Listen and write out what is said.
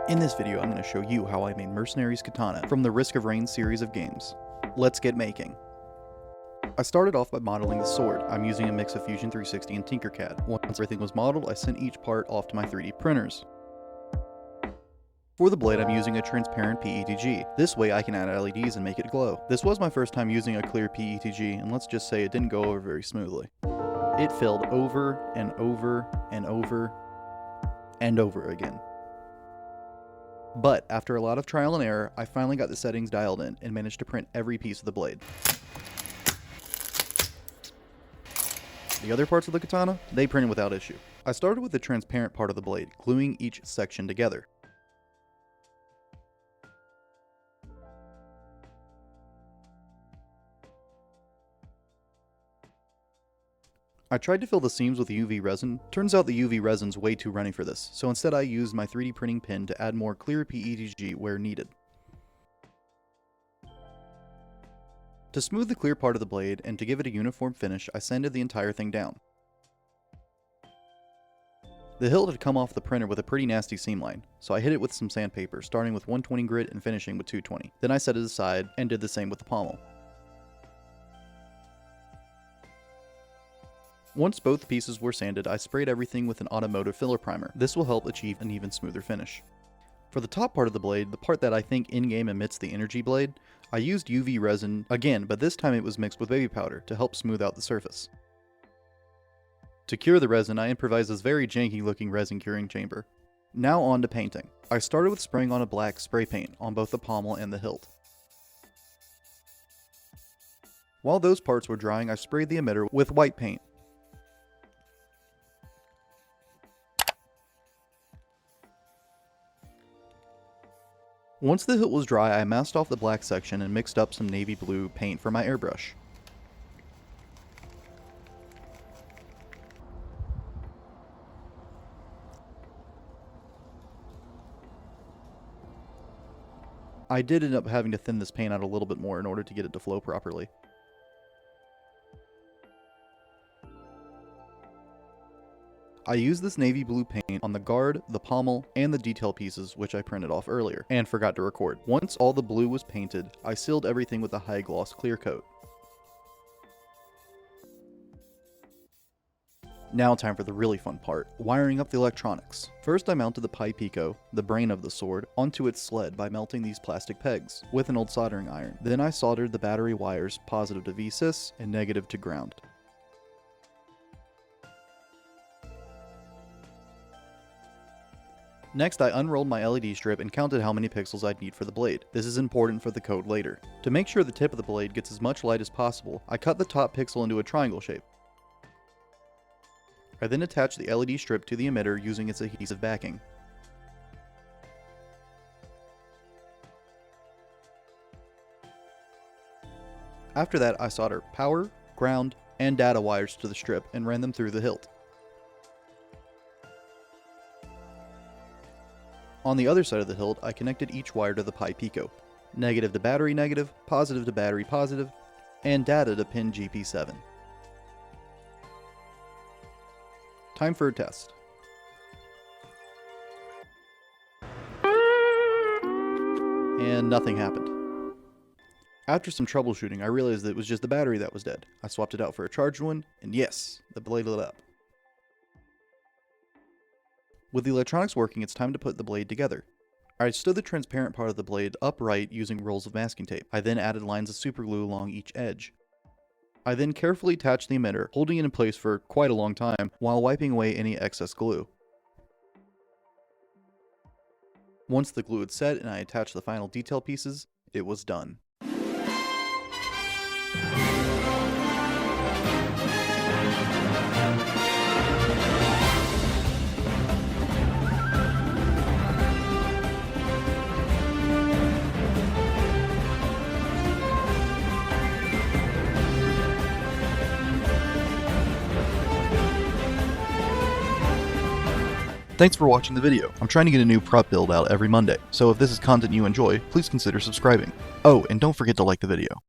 In this video, I'm going to show you how I made Mercenarys Katana from the Risk of Rain series of games. Let's get making. I started off by modeling the sword. I'm using a mix of Fusion 360 and Tinkercad. Once everything was modeled, I sent each part off to my 3D printers. For the blade, I'm using a transparent PETG. This way I can add LEDs and make it glow. This was my first time using a clear PETG, and let's just say it didn't go over very smoothly. It failed over and over and over and over again. But after a lot of trial and error, I finally got the settings dialed in and managed to print every piece of the blade. The other parts of the katana, they printed without issue. I started with the transparent part of the blade, gluing each section together. I tried to fill the seams with UV resin. Turns out the UV resin's way too runny for this, so instead I used my 3D printing pen to add more clear PETG where needed. To smooth the clear part of the blade and to give it a uniform finish, I sanded the entire thing down. The hilt had come off the printer with a pretty nasty seam line, so I hit it with some sandpaper, starting with 120 grit and finishing with 220. Then I set it aside and did the same with the pommel. Once both pieces were sanded, I sprayed everything with an automotive filler primer. This will help achieve an even smoother finish. For the top part of the blade, the part that I think in-game emits the energy blade, I used UV resin again, but this time it was mixed with baby powder to help smooth out the surface. To cure the resin, I improvised this very janky looking resin curing chamber. Now on to painting. I started with spraying on a black spray paint on both the pommel and the hilt. While those parts were drying, I sprayed the emitter with white paint. Once the hilt was dry, I masked off the black section and mixed up some navy blue paint for my airbrush. I did end up having to thin this paint out a little bit more in order to get it to flow properly. I used this navy blue paint on the guard, the pommel, and the detail pieces which I printed off earlier, and forgot to record. Once all the blue was painted, I sealed everything with a high gloss clear coat. Now time for the really fun part, wiring up the electronics. First I mounted the Pi Pico, the brain of the sword, onto its sled by melting these plastic pegs with an old soldering iron. Then I soldered the battery wires positive to VSys and negative to ground. Next, I unrolled my LED strip and counted how many pixels I'd need for the blade. This is important for the code later. To make sure the tip of the blade gets as much light as possible, I cut the top pixel into a triangle shape. I then attached the LED strip to the emitter using its adhesive backing. After that, I soldered power, ground, and data wires to the strip and ran them through the hilt. On the other side of the hilt, I connected each wire to the Pi Pico. Negative to battery negative, positive to battery positive, and data to pin GP7. Time for a test. And nothing happened. After some troubleshooting, I realized that it was just the battery that was dead. I swapped it out for a charged one, and yes, the blade lit up. With the electronics working, it's time to put the blade together. I stood the transparent part of the blade upright using rolls of masking tape. I then added lines of superglue along each edge. I then carefully attached the emitter, holding it in place for quite a long time while wiping away any excess glue. Once the glue had set and I attached the final detail pieces, it was done. Thanks for watching the video. I'm trying to get a new prop build out every Monday, so if this is content you enjoy, please consider subscribing. Oh, and don't forget to like the video.